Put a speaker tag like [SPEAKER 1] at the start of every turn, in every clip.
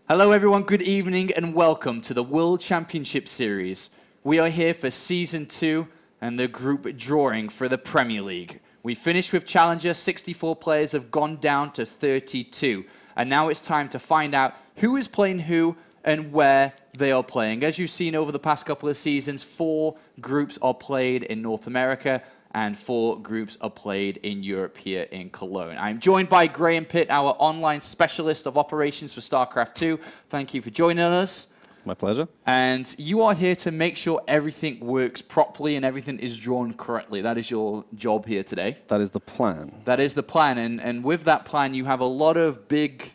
[SPEAKER 1] Hello everyone, good evening and welcome to the World Championship Series. We are here for Season 2 and the group drawing for the Premier League. We finished with Challenger, 64 players have gone down to 32. And now it's time to find out who is playing who and where they are playing. As you've seen over the past couple of seasons, 4 groups are played in North America and 4 groups are played in Europe here in Cologne. I'm joined by Graham Pitt, our online specialist of operations for StarCraft 2. Thank you for joining us.
[SPEAKER 2] My pleasure.
[SPEAKER 1] And you are here to make sure everything works properly and everything is drawn correctly. That is your job here today.
[SPEAKER 2] That is the plan.
[SPEAKER 1] That is the plan. And with that plan, you have a lot of big,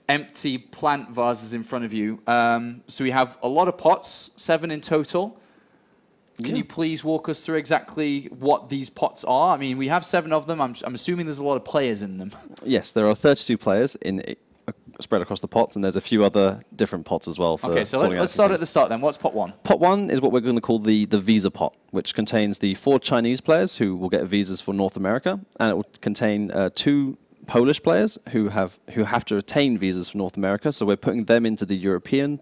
[SPEAKER 1] empty plant vases in front of you. So we have a lot of pots, 7 in total. Can you please walk us through exactly what these pots are? I mean, we have 7 of them. I'm assuming there's a lot of players in them.
[SPEAKER 2] Yes, there are 32 players spread across the pots, and there's a few other different pots as well.
[SPEAKER 1] Okay, so let's start at the start then. What's pot 1?
[SPEAKER 2] Pot 1 is what we're going to call the visa pot, which contains the 4 Chinese players who will get visas for North America, and it will contain 2 Polish players who have to attain visas for North America. So we're putting them into the European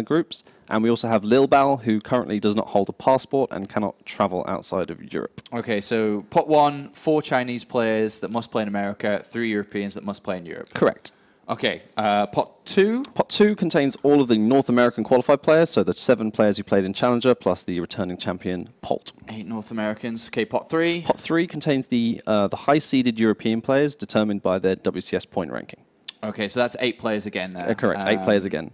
[SPEAKER 2] groups. And we also have Lilbao, who currently does not hold a passport and cannot travel outside of Europe.
[SPEAKER 1] Okay, so pot 1, 4 Chinese players that must play in America, 3 Europeans that must play in Europe.
[SPEAKER 2] Correct.
[SPEAKER 1] Okay, pot 2?
[SPEAKER 2] Pot 2 contains all of the North American qualified players, so the 7 players who played in Challenger, plus the returning champion, Polt.
[SPEAKER 1] 8 North Americans. Okay, pot 3?
[SPEAKER 2] Pot 3 contains the high-seeded European players determined by their WCS point ranking.
[SPEAKER 1] Okay, so that's 8 players again there.
[SPEAKER 2] Correct, 8 players again.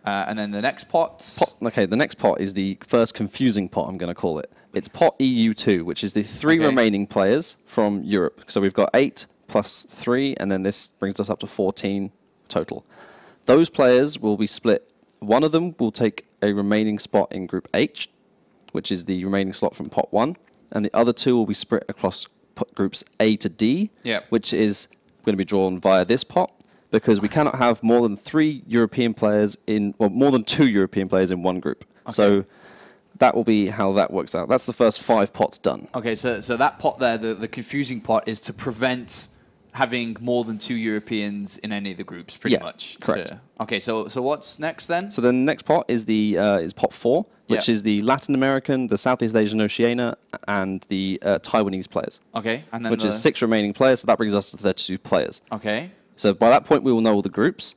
[SPEAKER 1] And then the next pot?
[SPEAKER 2] Okay, the next pot is the first confusing pot, I'm going to call it. It's pot EU2, which is the 3 remaining players from Europe. So we've got 8 plus 3, and then this brings us up to 14 total. Those players will be split. One of them will take a remaining spot in Group H, which is the remaining slot from pot 1, and the other 2 will be split across groups A to D, which is going to be drawn via this pot, because we cannot have more than 3 European players more than 2 European players in one group. Okay. So that will be how that works out. That's the first 5 pots done.
[SPEAKER 1] Okay, so that pot there, the confusing pot, is to prevent having more than 2 Europeans in any of the groups, pretty much.
[SPEAKER 2] Correct.
[SPEAKER 1] Okay, so what's next then?
[SPEAKER 2] So the next pot is pot 4, which is the Latin American, the Southeast Asian Oceania, and the Taiwanese players.
[SPEAKER 1] Okay, and then
[SPEAKER 2] which is 6 remaining players. So that brings us to 32 players.
[SPEAKER 1] Okay.
[SPEAKER 2] So by that point, we will know all the groups.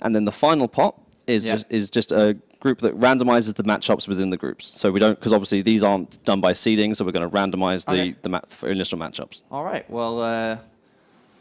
[SPEAKER 2] And then the final pot is just a group that randomizes the matchups within the groups. So we don't, because obviously these aren't done by seeding, so we're going to randomize the initial matchups.
[SPEAKER 1] All right. Well,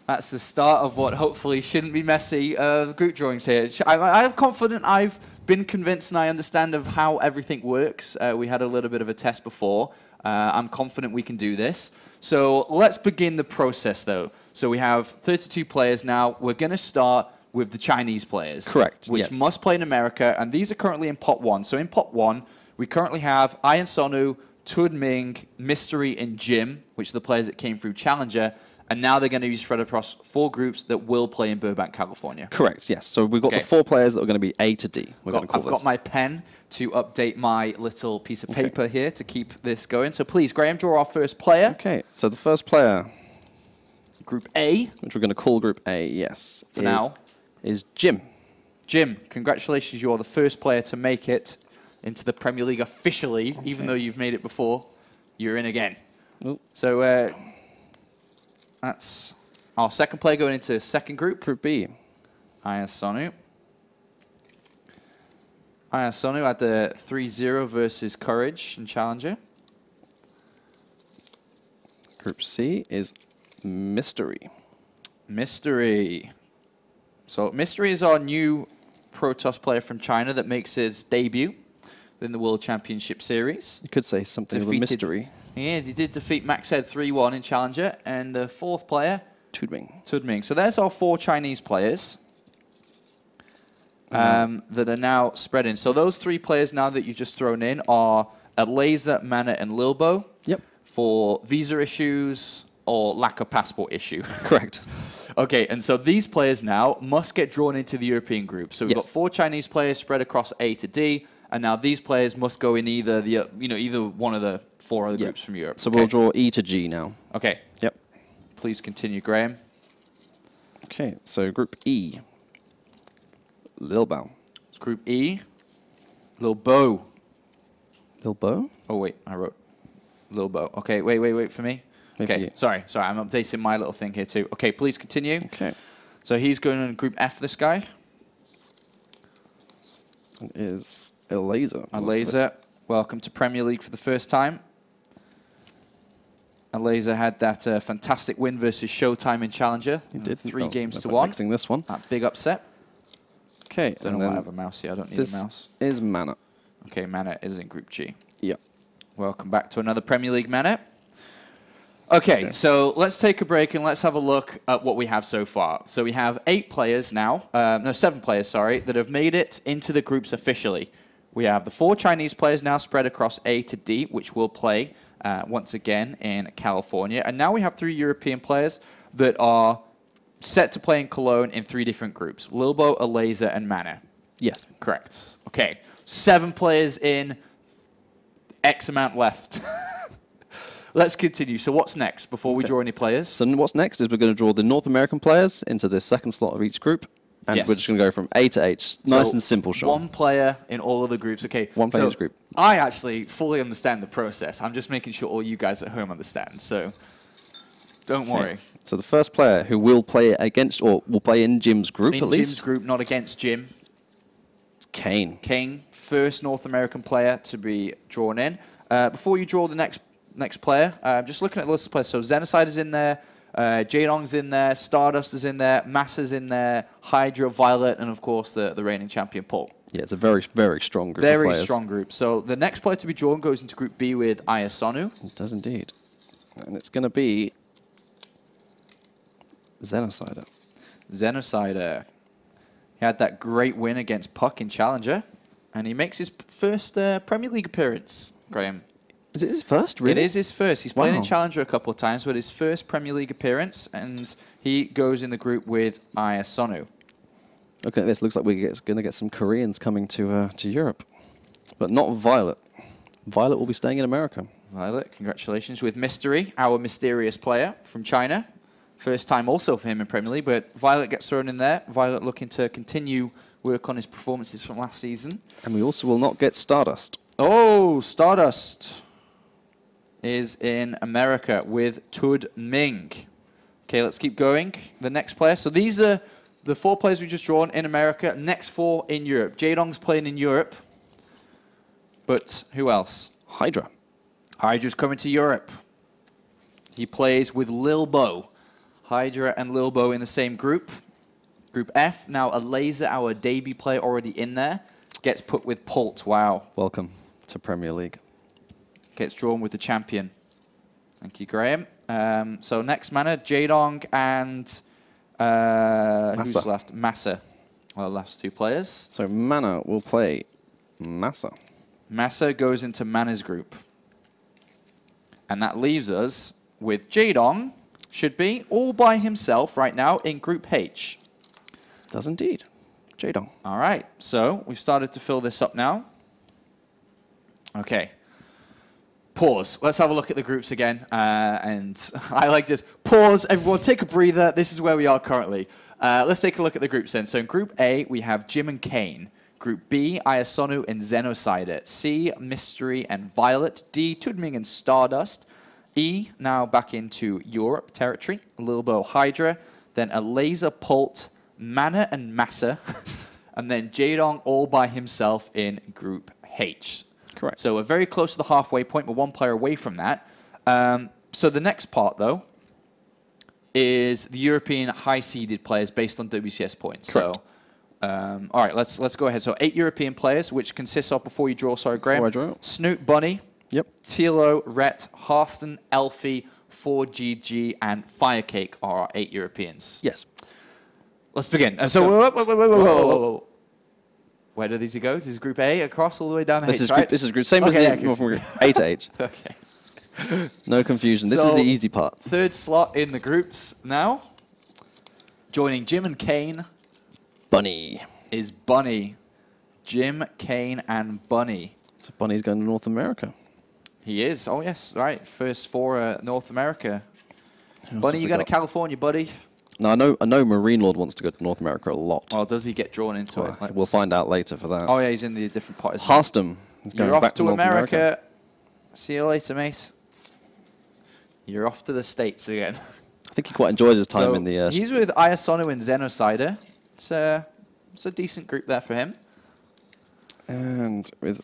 [SPEAKER 1] that's the start of what hopefully shouldn't be messy. The group drawings here. I'm confident I've been convinced and I understand of how everything works. We had a little bit of a test before. I'm confident we can do this. So let's begin the process, though. So we have 32 players now. We're going to start with the Chinese players.
[SPEAKER 2] Correct,
[SPEAKER 1] which must play in America, and these are currently in pot 1. So in pot 1, we currently have Ian Sonu, Tudming, Mystery, and Jim, which are the players that came through Challenger, and now they're going to be spread across 4 groups that will play in Burbank, California.
[SPEAKER 2] Correct, yes. So we've got the 4 players that are going to be A to D.
[SPEAKER 1] I've got my pen to update my little piece of paper here to keep this going. So please, Graham, draw our first player.
[SPEAKER 2] Okay, so the first player,
[SPEAKER 1] Group A,
[SPEAKER 2] which we're going to call Group A, yes,
[SPEAKER 1] for now,
[SPEAKER 2] is Jim.
[SPEAKER 1] Jim, congratulations, you are the first player to make it into the Premier League officially, even though you've made it before. You're in again.
[SPEAKER 2] Ooh.
[SPEAKER 1] So that's our second player going into second group.
[SPEAKER 2] Group B.
[SPEAKER 1] Ayasonu. Ayasonu had the 3-0 versus Courage in Challenger.
[SPEAKER 2] Group C is Mystery.
[SPEAKER 1] Mystery. So Mystery is our new Protoss player from China that makes his debut in the World Championship Series.
[SPEAKER 2] You could say something of a mystery.
[SPEAKER 1] Yeah, he did defeat Max Head 3-1 in Challenger. And the 4th player,
[SPEAKER 2] Tudming.
[SPEAKER 1] So there's our 4 Chinese players that are now spread in. So those 3 players now that you've just thrown in are Laser, Mana, and Lilbo.
[SPEAKER 2] Yep.
[SPEAKER 1] For visa issues or lack of passport issue.
[SPEAKER 2] Correct.
[SPEAKER 1] Okay, and so these players now must get drawn into the European group. So we've got 4 Chinese players spread across A to D, and now these players must go in either either one of the 4 other groups from Europe.
[SPEAKER 2] So we'll draw E to G now.
[SPEAKER 1] Okay.
[SPEAKER 2] Yep.
[SPEAKER 1] Please continue, Graham.
[SPEAKER 2] Okay, so Group E, Lilbao.
[SPEAKER 1] It's Group E. Lil Bo.
[SPEAKER 2] Lil Bo?
[SPEAKER 1] Oh, wait. I wrote Lil Bo. Okay, wait for me. Okay, sorry. I'm updating my little thing here too. Okay, please continue.
[SPEAKER 2] Okay.
[SPEAKER 1] So he's going in Group F, this guy.
[SPEAKER 2] It is a laser.
[SPEAKER 1] A laser. Welcome to Premier League for the first time. A laser had that fantastic win versus Showtime in Challenger.
[SPEAKER 2] He did.
[SPEAKER 1] 3 games to 1.
[SPEAKER 2] Mixing this one.
[SPEAKER 1] That big upset.
[SPEAKER 2] Okay.
[SPEAKER 1] Don't know why I have a mouse here. I don't need a mouse.
[SPEAKER 2] This is Mana.
[SPEAKER 1] Okay, Mana is in Group G.
[SPEAKER 2] Yep.
[SPEAKER 1] Welcome back to another Premier League Mana. Okay, so let's take a break and let's have a look at what we have so far. So we have 8 players now, 7 players, sorry, that have made it into the groups officially. We have the 4 Chinese players now spread across A to D, which will play once again in California. And now we have 3 European players that are set to play in Cologne in 3 different groups. Lilbo, Alaza, and Mana.
[SPEAKER 2] Yes.
[SPEAKER 1] Correct. Okay, 7 players in, X amount left. Let's continue. So what's next before we draw any players?
[SPEAKER 2] So what's next is we're going to draw the North American players into the second slot of each group. And we're just going to go from A to H. Nice and simple, Sean.
[SPEAKER 1] 1 player in all of the groups. Okay.
[SPEAKER 2] 1 player in each group.
[SPEAKER 1] I actually fully understand the process. I'm just making sure all you guys at home understand. So don't worry.
[SPEAKER 2] So the first player who will play against, or will play in Jim's group at least.
[SPEAKER 1] In Jim's group, not against Jim.
[SPEAKER 2] It's Kane.
[SPEAKER 1] Kane, first North American player to be drawn in. Before you draw the next player, just looking at the list of players. So Xenocide is in there, Jadong's in there, Stardust is in there, Massa's in there, Hydra, Violet, and of course the reigning champion Paul.
[SPEAKER 2] Yeah, it's a very, very strong group of
[SPEAKER 1] Very
[SPEAKER 2] players.
[SPEAKER 1] strong group. So the next player to be drawn goes into Group B with Ayasonu.
[SPEAKER 2] It does indeed. And it's going to be Xenocider.
[SPEAKER 1] Xenocider. He had that great win against Puck in Challenger, and he makes his first Premier League appearance, Graham.
[SPEAKER 2] Is it his first, really?
[SPEAKER 1] It is his first. He's played in Challenger a couple of times, but his first Premier League appearance, and he goes in the group with Ayasonu.
[SPEAKER 2] Okay, this looks like we're going to get some Koreans coming to Europe, but not Violet. Violet will be staying in America.
[SPEAKER 1] Violet, congratulations with Mystery, our mysterious player from China. First time also for him in Premier League, but Violet gets thrown in there. Violet looking to continue work on his performances from last season.
[SPEAKER 2] And we also will not get Stardust.
[SPEAKER 1] Oh, Stardust is in America with Tud Ming. Okay, let's keep going. The next player. So these are the 4 players we just drawn in America. Next 4 in Europe. Jadong's playing in Europe. But who else?
[SPEAKER 2] Hydra.
[SPEAKER 1] Hydra's coming to Europe. He plays with Lilbo. Hydra and Lilbo in the same group. Group F. Now Alaza, our debut player already in there, gets put with Pult. Wow.
[SPEAKER 2] Welcome to Premier League.
[SPEAKER 1] Gets drawn with the champion. Thank you, Graham. So next mana, Jadong and who's left? Massa. Well, the last 2 players.
[SPEAKER 2] So Mana will play Massa.
[SPEAKER 1] Massa goes into Mana's group. And that leaves us with Jadong, should be, all by himself right now in Group H.
[SPEAKER 2] Does indeed. Jadong.
[SPEAKER 1] All right, so we've started to fill this up now. Okay. Pause. Let's have a look at the groups again. And I like just pause, everyone, take a breather. This is where we are currently. Let's take a look at the groups then. So in Group A, we have Jim and Kane. Group B, Ayasonu and Xenocider. C, Mystery and Violet. D, Tudming and Stardust. E, now back into Europe territory. Lilbo, Hydra. Then Alaza, Pult, Mana and Massa. And then Jadong all by himself in Group H.
[SPEAKER 2] Correct.
[SPEAKER 1] So we're very close to the halfway point. We're 1 player away from that. So the next part, though, is the European high-seeded players based on WCS points.
[SPEAKER 2] Correct.
[SPEAKER 1] So, all right, let's go ahead. So 8 European players, which consists of, before you draw, sorry, Graham,
[SPEAKER 2] Before I draw.
[SPEAKER 1] Snoot, Bunny,
[SPEAKER 2] Yep.
[SPEAKER 1] Tilo, Rhett, Harston, Elfie, 4GG, and Firecake are our 8 Europeans.
[SPEAKER 2] Yes.
[SPEAKER 1] Let's begin. Whoa. Where do these go? This is Group A across all the way down to H, right?
[SPEAKER 2] This is group. Same as the North American group. A to H.
[SPEAKER 1] Okay.
[SPEAKER 2] No confusion. This is the easy part.
[SPEAKER 1] 3rd slot in the groups now. Joining Jim and Kane
[SPEAKER 2] Bunny.
[SPEAKER 1] is Bunny. Jim, Kane, and Bunny.
[SPEAKER 2] So Bunny's going to North America.
[SPEAKER 1] He is. Oh, yes. Right. First for North America.
[SPEAKER 2] Who else
[SPEAKER 1] Bunny,
[SPEAKER 2] have
[SPEAKER 1] you
[SPEAKER 2] we
[SPEAKER 1] got to
[SPEAKER 2] got?
[SPEAKER 1] California, buddy.
[SPEAKER 2] Now, I know Marine Lord wants to go to North America a lot.
[SPEAKER 1] Well, does he get drawn into it?
[SPEAKER 2] We'll find out later for that.
[SPEAKER 1] Oh, yeah, he's in the different pot.
[SPEAKER 2] Harston is going
[SPEAKER 1] You're off
[SPEAKER 2] back
[SPEAKER 1] to
[SPEAKER 2] North
[SPEAKER 1] America. See you later, mate. You're off to the States again.
[SPEAKER 2] I think he quite enjoys his time in the...
[SPEAKER 1] he's with Iasonu and Xenocider. It's a decent group there for him.
[SPEAKER 2] And with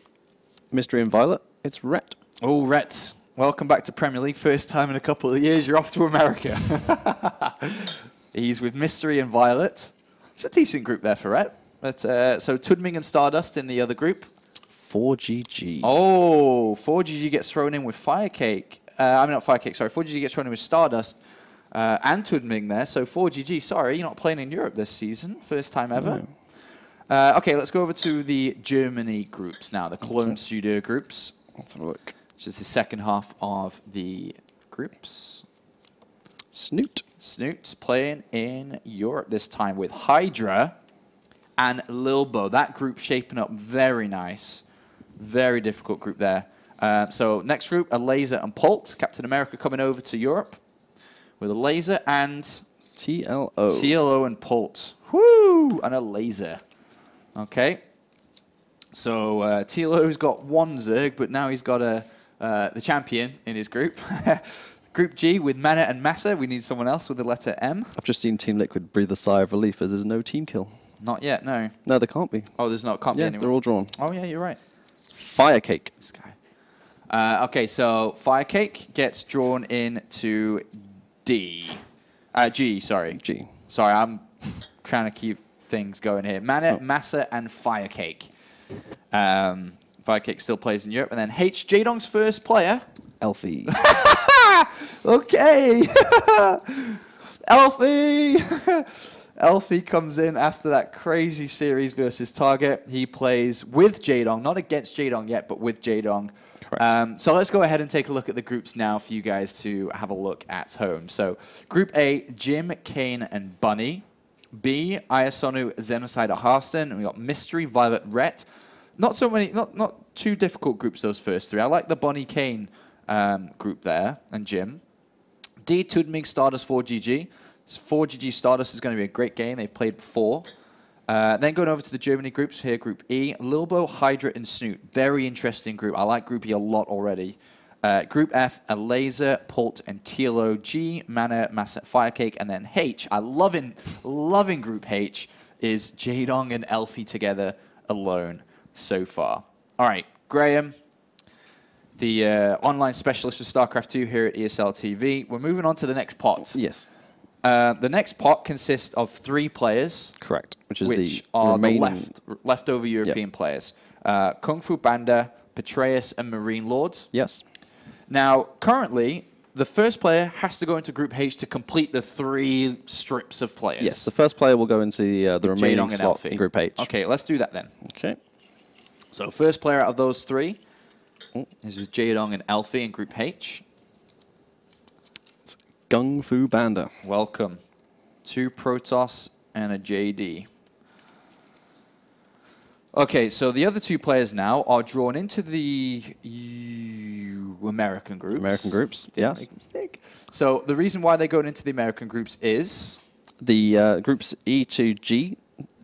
[SPEAKER 2] Mystery and Violet, it's Rhett.
[SPEAKER 1] Oh, Rhett. Welcome back to Premier League. First time in a couple of years. You're off to America. He's with Mystery and Violet. It's a decent group there for Rhett. But, so Tudming and Stardust in the other group.
[SPEAKER 2] 4GG.
[SPEAKER 1] Oh, 4GG gets thrown in with Firecake. I mean, not Firecake, sorry. 4GG gets thrown in with Stardust and Tudming there. So 4GG, sorry, you're not playing in Europe this season. First time ever.
[SPEAKER 2] No.
[SPEAKER 1] Okay, let's go over to the Germany groups now, the Cologne Studio groups.
[SPEAKER 2] Let's have a look.
[SPEAKER 1] Which is the second half of the groups. Snoot's playing in Europe this time with Hydra and Lilbo. That group shaping up very nice. Very difficult group there. So next group, a Laser and Pult. Captain America coming over to Europe with a Laser and...
[SPEAKER 2] TLO.
[SPEAKER 1] TLO and Pult. Woo! And a Laser. Okay. So TLO's got one Zerg, but now he's got the champion in his group. Group G with Mana and Massa. We need someone else with the letter M.
[SPEAKER 2] I've just seen Team Liquid breathe a sigh of relief as there's no team kill.
[SPEAKER 1] Not yet, no.
[SPEAKER 2] No, there can't be.
[SPEAKER 1] Oh, there's not. Can't be
[SPEAKER 2] Yeah,
[SPEAKER 1] anyone.
[SPEAKER 2] they're all drawn.
[SPEAKER 1] Oh, yeah, you're right.
[SPEAKER 2] Firecake.
[SPEAKER 1] This guy. Okay, so Firecake gets drawn into G, sorry.
[SPEAKER 2] G.
[SPEAKER 1] Sorry, I'm trying to keep things going here. Mana, Massa, and Firecake. Firecake still plays in Europe. And then H, Jadong's first player.
[SPEAKER 2] Elfie.
[SPEAKER 1] Okay. Elfie. Elfie comes in after that crazy series versus Target. He plays with Jadong, not against Jadong yet, but with Jadong. So let's go ahead and take a look at the groups now for you guys to have a look at home. So Group A, Jim, Kane, and Bunny. B, Iasonu, Xenocider, Harston. And we got Mystery, Violet, Rhett. Not so many, not too difficult groups, those first three. I like the Bunny Kane group there, and Jim. D, Tudming, Stardust, 4GG. 4GG Stardust is going to be a great game. They've played before. Then going over to the Germany groups here, Group E, Lilbo, Hydra, and Snoot. Very interesting group. I like Group E a lot already. Group F, a Laser, Pult, and TLO. G, Mana, Massa, Firecake. And then H, loving Group H, is Jadong and Elfie together alone so far. All right, Graham, the online specialist for StarCraft 2 here at ESL TV. We're moving on to the next pot.
[SPEAKER 2] Yes.
[SPEAKER 1] The next pot consists of 3 players.
[SPEAKER 2] Correct. Which is
[SPEAKER 1] the
[SPEAKER 2] remaining...
[SPEAKER 1] leftover European players. Kung Fu Panda, Patreus, and Marine Lords.
[SPEAKER 2] Yes.
[SPEAKER 1] Now, currently, the first player has to go into Group H to complete the 3 strips of players.
[SPEAKER 2] Yes, the first player will go into the remaining slot in Group H.
[SPEAKER 1] Okay, let's do that then.
[SPEAKER 2] Okay.
[SPEAKER 1] So first player out of those 3 is with Jadong and Elfie in Group H.
[SPEAKER 2] It's Kung Fu Panda.
[SPEAKER 1] Welcome. 2 Protoss and a JD. Okay, so the other 2 players now are drawn into the American groups.
[SPEAKER 2] American groups, yes.
[SPEAKER 1] So the reason why they're going into the American groups is...
[SPEAKER 2] The groups E to G,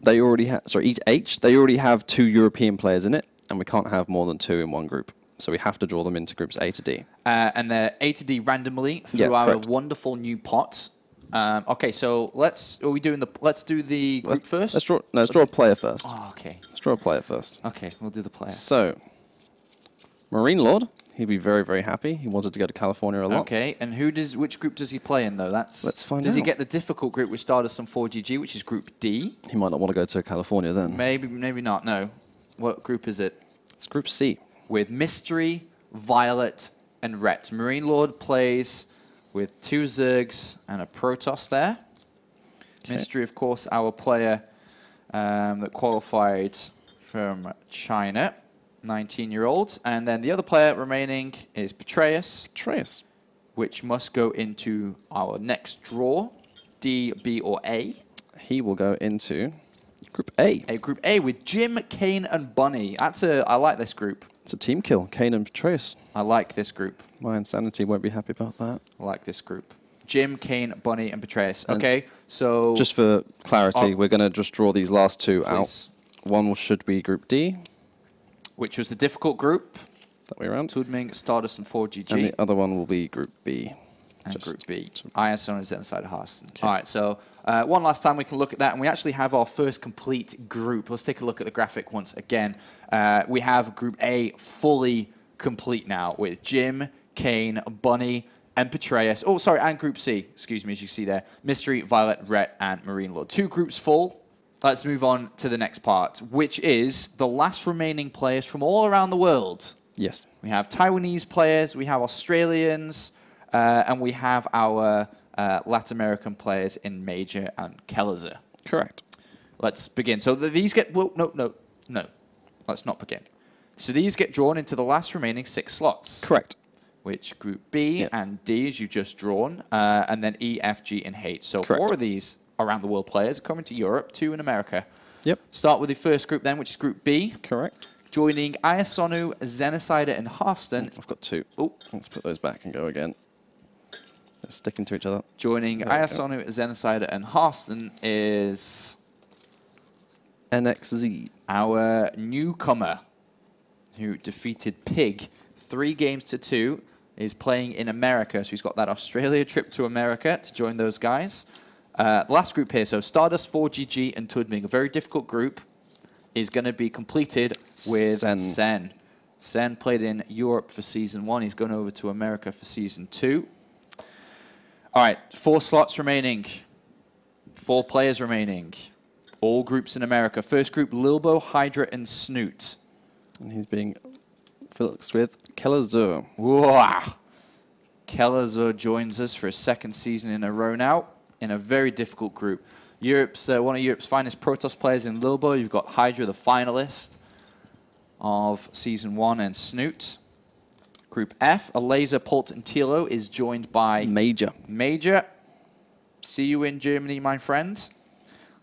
[SPEAKER 2] they already have... Sorry, E to H, they already have 2 European players in it, and we can't have more than 2 in one group. So we have to draw them into groups A to D.
[SPEAKER 1] And they're A to D randomly through our
[SPEAKER 2] correct.
[SPEAKER 1] wonderful new pot. Okay, so let's do the group first?
[SPEAKER 2] Let's draw a player first.
[SPEAKER 1] Oh, okay.
[SPEAKER 2] Let's draw a player first.
[SPEAKER 1] Okay, we'll do the player.
[SPEAKER 2] So, Marine Lord, he'd be very, very happy. He wanted to go to California a lot.
[SPEAKER 1] Okay, and which group does he play in, though?
[SPEAKER 2] Let's find out.
[SPEAKER 1] Does he get the difficult group with Stardust and 4GG, which is Group D?
[SPEAKER 2] He might not want to go to California then.
[SPEAKER 1] Maybe not, no. What group is it?
[SPEAKER 2] It's Group C.
[SPEAKER 1] With Mystery, Violet, and Rhett. Marine Lord plays with 2 Zergs and a Protoss there. Okay. Mystery, of course, our player that qualified from China, 19-year-old. And then the other player remaining is Patreus. Which must go into our next draw, D, B, or A.
[SPEAKER 2] He will go into Group A.
[SPEAKER 1] Group A with Jim, Kane, and Bunny. I like this group.
[SPEAKER 2] It's a team kill, Kane and Patreus.
[SPEAKER 1] I like this group.
[SPEAKER 2] My insanity won't be happy about that.
[SPEAKER 1] I like this group. Jim, Kane, Bunny, and Petraeus. Okay, so...
[SPEAKER 2] Just for clarity, we're going to just draw these last two out.
[SPEAKER 1] Please.
[SPEAKER 2] One should be Group D.
[SPEAKER 1] Which was the difficult group.
[SPEAKER 2] That way around.
[SPEAKER 1] Tudming, Stardust, and 4GG.
[SPEAKER 2] And the other one will be Group B.
[SPEAKER 1] And Group B. ISO is inside of Harston. Okay. All right, so one last time we can look at that, and we actually have our first complete group. Let's take a look at the graphic once again. We have Group A fully complete now with Jim, Kane, Bunny, and Petraeus. Oh, sorry, and Group C, excuse me, as you see there. Mystery, Violet, Rhett, and Marine Lord. 2 groups full. Let's move on to the next part, which is the last remaining players from all around the world.
[SPEAKER 2] Yes.
[SPEAKER 1] We have Taiwanese players, we have Australians, and we have our Latin American players in Major and Kellezer.
[SPEAKER 2] Correct.
[SPEAKER 1] Let's begin. So these get... Well, no. Let's not begin. So these get drawn into the last remaining 6 slots.
[SPEAKER 2] Correct.
[SPEAKER 1] Which Group B and D, as you've just drawn, and then E, F, G, and H. So
[SPEAKER 2] Correct.
[SPEAKER 1] 4 of these around the world players are coming to Europe, 2 in America.
[SPEAKER 2] Yep.
[SPEAKER 1] Start with the first group then, which is Group B.
[SPEAKER 2] Correct.
[SPEAKER 1] Joining Iasonu, Zenicider, and Harston.
[SPEAKER 2] I've got 2.
[SPEAKER 1] Oh.
[SPEAKER 2] Let's put those back and go again. They're sticking to each other.
[SPEAKER 1] Joining Iasonu, Zenicider, and Harston is...
[SPEAKER 2] NXZ.
[SPEAKER 1] Our newcomer, who defeated Pig 3 games to 2, is playing in America. So he's got that Australia trip to America to join those guys. The last group here, so Stardust, 4GG, and Tudming, a very difficult group, is going to be completed with Sen. Sen played in Europe for Season 1. He's gone over to America for Season 2. All right, 4 slots remaining. 4 players remaining. All groups in America. First group, Lilbo, Hydra, and Snoot.
[SPEAKER 2] And he's being filled with Kellezer.
[SPEAKER 1] Wow. Kellezer joins us for a 2nd season in a row now in a very difficult group. Europe's one of Europe's finest Protoss players in Lilbo. You've got Hydra, the finalist of Season 1, and Snoot. Group F, Alazer, Pult, and Tilo is joined by...
[SPEAKER 2] Major.
[SPEAKER 1] Major. See you in Germany, my friend.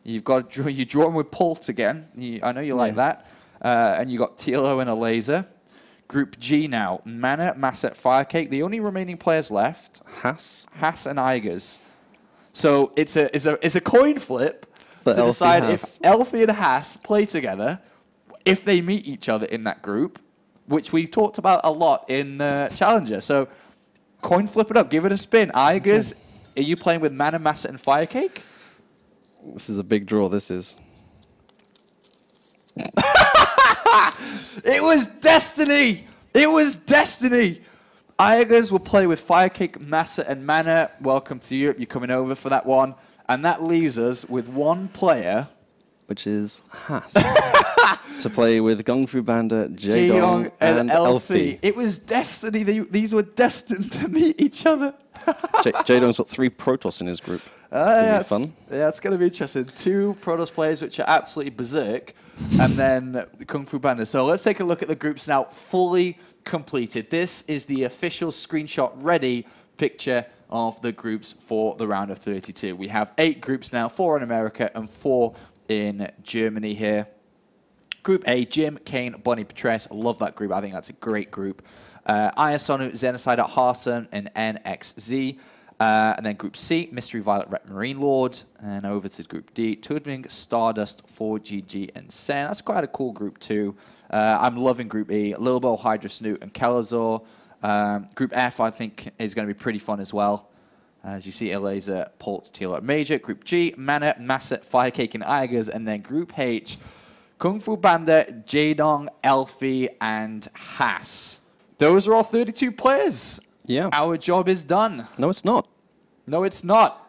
[SPEAKER 1] You've got you drawn with Pult again. I know you like that. And you got Tilo and Alazer. Group G now. Mana, Masset, Firecake. The only remaining players left.
[SPEAKER 2] Haas
[SPEAKER 1] and Igers. So it's a coin flip
[SPEAKER 2] to
[SPEAKER 1] decide if Elfie and Haas play together, if they meet each other in that group, which we've talked about a lot in Challenger. So coin flip it up. Give it a spin. Igers, are you playing with Mana, Masset, and Firecake?
[SPEAKER 2] This is a big draw, this is.
[SPEAKER 1] It was destiny! It was destiny! Igers will play with Firecake, Massa, and Mana. Welcome to Europe. You're coming over for that one. And that leaves us with 1 player.
[SPEAKER 2] Which is Haas. To play with Kung Fu Panda, Jaedong, and Elfie.
[SPEAKER 1] It was destiny. These were destined to meet each other.
[SPEAKER 2] Jaedong's got 3 Protoss in his group. It's fun.
[SPEAKER 1] Yeah, it's going to be interesting. 2 Protoss players, which are absolutely berserk, and then Kung Fu Panda. So let's take a look at the groups now, fully completed. This is the official screenshot ready picture of the groups for the round of 32. We have 8 groups now, 4 in America and 4 in Germany here. Group A, Jim, Kane, Bunny, Petraeus. I love that group. I think that's a great group. Iasonu, Zenicider, Harston, and NXZ. And then Group C, Mystery, Violet, Rhett, Marine Lord. And over to Group D, Tudming, Stardust, 4GG, and Sen. That's quite a cool group too. I'm loving Group E. Lilbo, Hydra, Snoot, and Kellezer. Group F, I think, is going to be pretty fun as well. As you see, Alazer, Pult, Tilo, Major. Group G, Mana, Masset, Firecake, and Igers. And then Group H, Kung Fu Panda, Jaedong, Elfie, and Haas. Those are all 32 players.
[SPEAKER 2] Yeah.
[SPEAKER 1] Our job is done.
[SPEAKER 2] No, it's not.
[SPEAKER 1] No, it's not.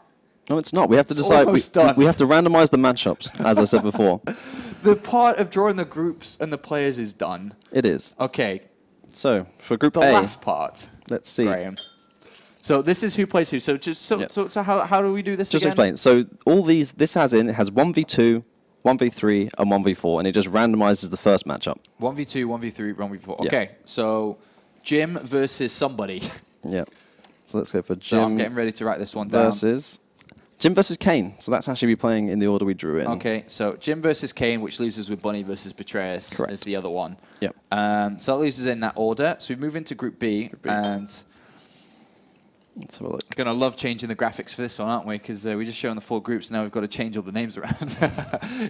[SPEAKER 2] No, it's not. We have to decide. We have to randomize the matchups, as I said before.
[SPEAKER 1] The part of drawing the groups and the players is done.
[SPEAKER 2] It is.
[SPEAKER 1] Okay.
[SPEAKER 2] So, for Group A.
[SPEAKER 1] The last part.
[SPEAKER 2] Let's see.
[SPEAKER 1] Graham. So, this is who plays who. So, so how do we do this
[SPEAKER 2] Just
[SPEAKER 1] again?
[SPEAKER 2] explain. So, all these, it has 1v2, 1v3, and 1v4, and it just randomizes the first matchup.
[SPEAKER 1] 1v2, 1v3, 1v4.
[SPEAKER 2] Yeah.
[SPEAKER 1] Okay. So, Jim versus somebody.
[SPEAKER 2] Yeah. So, let's go for Jim.
[SPEAKER 1] So I'm getting ready to write this one down.
[SPEAKER 2] Versus Jim versus Kane. So, that's actually be playing in the order we drew in.
[SPEAKER 1] Okay. So, Jim versus Kane, which leaves us with Bunny versus Petraeus as the other one.
[SPEAKER 2] Yep.
[SPEAKER 1] So, that leaves us in that order. So, we move into Group B. And
[SPEAKER 2] Let's have a look.
[SPEAKER 1] Going to love changing the graphics for this one, aren't we? Because we're just showing the 4 groups. Now we've got to change all the names around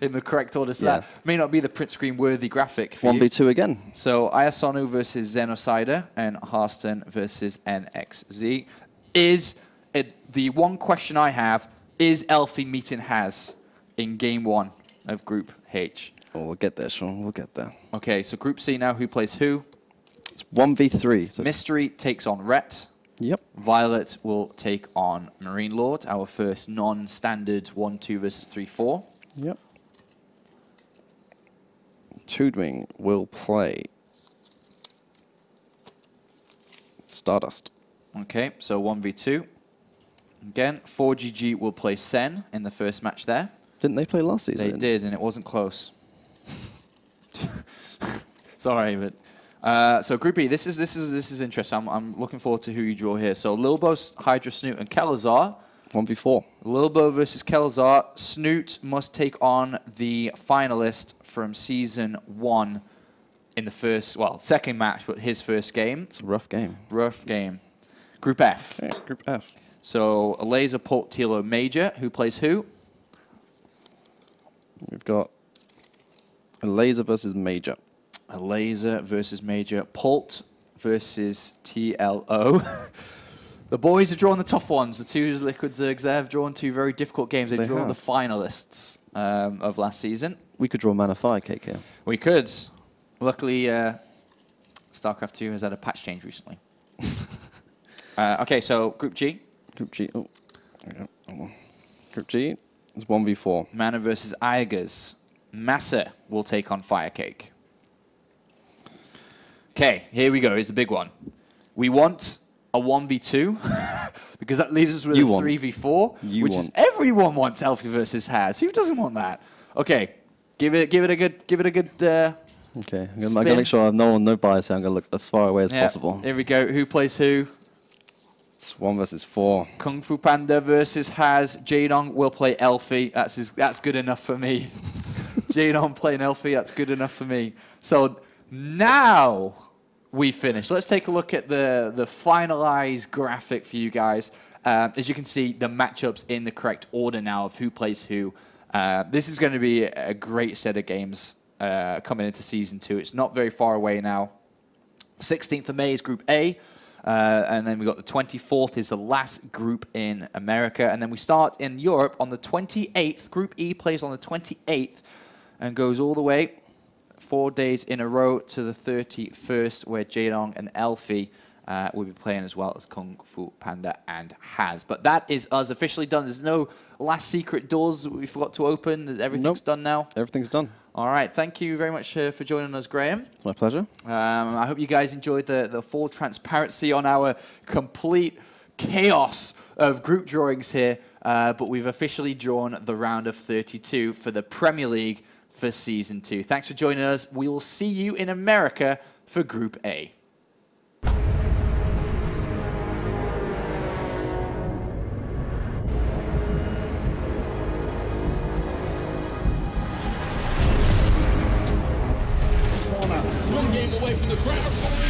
[SPEAKER 1] in the correct order. So that may not be the print screen worthy graphic for
[SPEAKER 2] 1v2 again.
[SPEAKER 1] So Ayasonu versus Xenocider and Harston versus NXZ. The one question I have, is Elfie meeting Haz in game 1 of Group H?
[SPEAKER 2] Oh, we'll get there, Sean. We'll get there.
[SPEAKER 1] Okay, so Group C now, who plays who?
[SPEAKER 2] It's 1v3. So
[SPEAKER 1] Mystery takes on Rhett.
[SPEAKER 2] Yep.
[SPEAKER 1] Violet will take on Marine Lord, our first non-standard 1-2 versus 3-4.
[SPEAKER 2] Yep. Toodwing will play Stardust.
[SPEAKER 1] Okay, so 1v2. Again, 4GG will play Sen in the first match there.
[SPEAKER 2] Didn't they play last season?
[SPEAKER 1] They did, and it wasn't close. Sorry, but so Group E, this is interesting. I'm looking forward to who you draw here. So Lilbo, Hydra, Snoot, and Kelazar.
[SPEAKER 2] 1v4.
[SPEAKER 1] Lilbo versus Kelazar. Snoot must take on the finalist from season 1 in the second match, but his first game.
[SPEAKER 2] It's a rough game.
[SPEAKER 1] Rough game. Group F.
[SPEAKER 2] Okay, Group F.
[SPEAKER 1] So Laser, Port, Tilo, Major. Who plays who?
[SPEAKER 2] We've got a Laser versus Major.
[SPEAKER 1] A Laser versus Major. Pult versus TLO. The boys have drawn the tough ones. The two Liquid Zergs there have drawn 2 very difficult games. They've drawn the finalists of last season.
[SPEAKER 2] We could draw Mana Fire Cake here.
[SPEAKER 1] We could. Luckily, StarCraft 2 has had a patch change recently. Okay, so Group G.
[SPEAKER 2] Group G. Oh, there we go. Group G is 1v4.
[SPEAKER 1] Mana versus Aigers. Massa will take on Firecake. Okay, here we go. Here's the big one. We want a 1v2 because that leaves us with a 3v4, which is everyone wants Elfie versus Haz. Who doesn't want that? Okay, give it a good.
[SPEAKER 2] Okay, I'm gonna make sure no bias here. I'm gonna look as far away as possible.
[SPEAKER 1] Here we go. Who plays who?
[SPEAKER 2] It's 1 versus 4.
[SPEAKER 1] Kung Fu Panda versus Haz. Jadong will play Elfie. That's good enough for me. Jadong playing Elfie. That's good enough for me. So now we finish. Let's take a look at the finalized graphic for you guys. As you can see, the matchups in the correct order now of who plays who. This is going to be a great set of games coming into Season 2. It's not very far away now. 16th of May is Group A. And then we got the 24th is the last group in America. And then we start in Europe on the 28th. Group E plays on the 28th and goes all the way 4 days in a row to the 31st, where Jadong and Elfie will be playing, as well as Kung Fu Panda and Haz. But that is us officially done. There's no last secret doors that we forgot to open. Everything's done now.
[SPEAKER 2] Everything's done.
[SPEAKER 1] All right. Thank you very much for joining us, Graham.
[SPEAKER 2] It's my pleasure.
[SPEAKER 1] I hope you guys enjoyed the full transparency on our complete chaos of group drawings here. But we've officially drawn the round of 32 for the Premier League for Season 2. Thanks for joining us. We will see you in America for Group A.
[SPEAKER 3] One game away from the crowd.